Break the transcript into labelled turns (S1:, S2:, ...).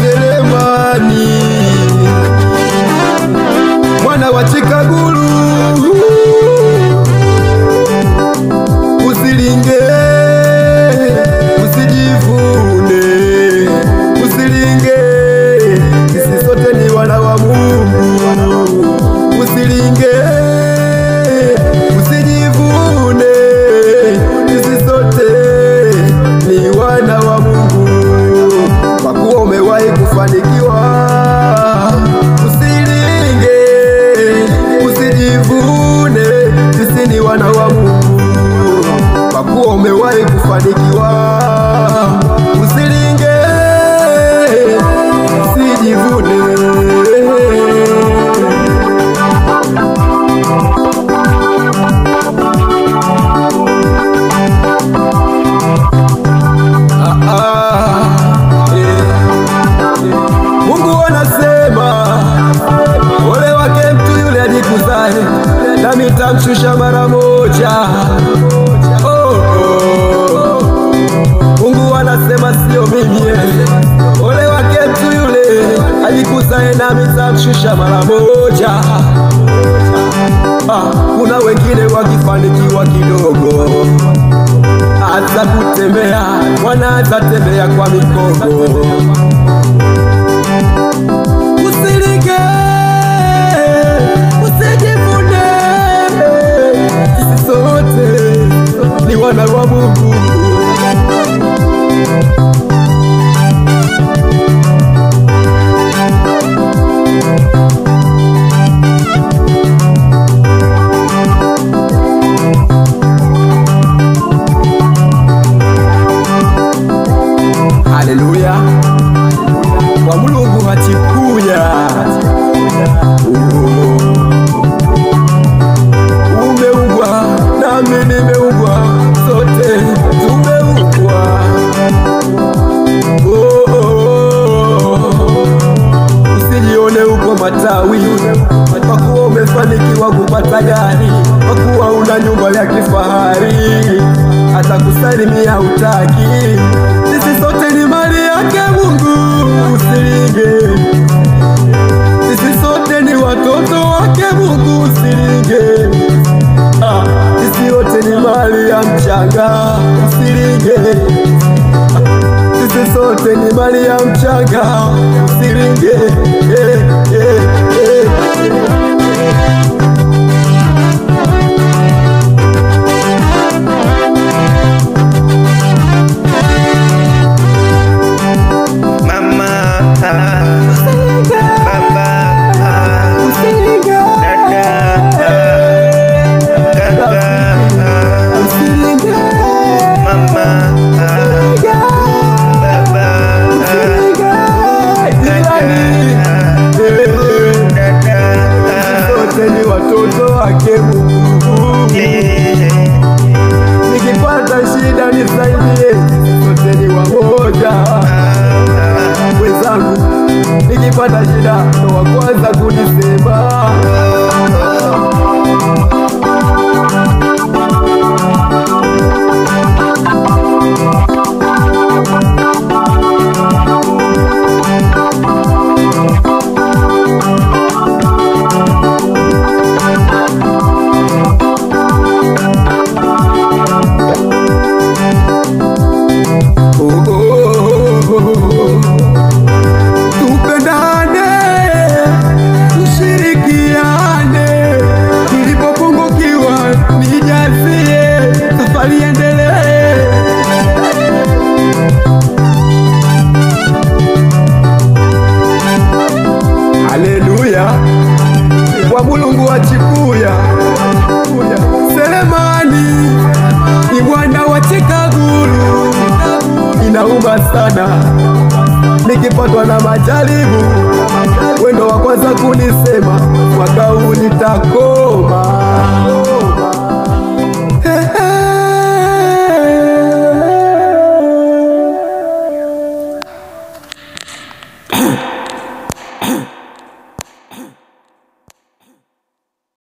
S1: Selemani mwana wa Chikagulu, usilinge usijivune, usilinge sisi sote ni wana wa Mungu, usilinge usijivune, sisi sote ni wana wa Mungu. Kwa kuwa umewahi kufanikiwa, usilinge usijivune, sisi ni wana wa Mungu. Kwa kuwa umewahi kufanikiwa, usilinge usijivune. Mungu anasema ole wake mtu yule ajikuzae, nami nitamshusha mara moja. Mungu anasema sio mimi, ole wake mtu yule ajikuzae, nami nitamshusha mara moja. Kuna wengine wakifanikiwa kidogo, hata kutembea wanaanza tembea kwa mikogo. Usilinge usijivune, sisi sote ni wana wa Mungu. Haleluya, kwa Mulungu hachikuya. Umeugwa nami nimeugwa, sote tumeugwa. Usijione uko matawi kwa kuwa umefanikiwa kupata gari, kwa kuwa una nyumba ya kifahari, hata kusalimia utaki. Sisi sote ni mali yake Mungu, usilinge. Sisi sote ni watoto wake Mungu, usilinge. Sisi wote ni mali ya mchanga, usilinge. Sisi sote ni mali ya mchanga, usilinge. Watoto wake Mungu, nikipata shida nisaidie, sote ni wamoja. Wenzangu, nikipata shida ndo wa kwanza kunisema. Tupendane, tushirikiane, nilipopungukiwa nijazie, safari endelee. Haleluya, kwa Mulungu achikuya. Selemani ni mwana wa Chikagulu, inauma sana nikipatwa na majaribu, wendo wa kwanza kunisema mwaka huu nitakosa.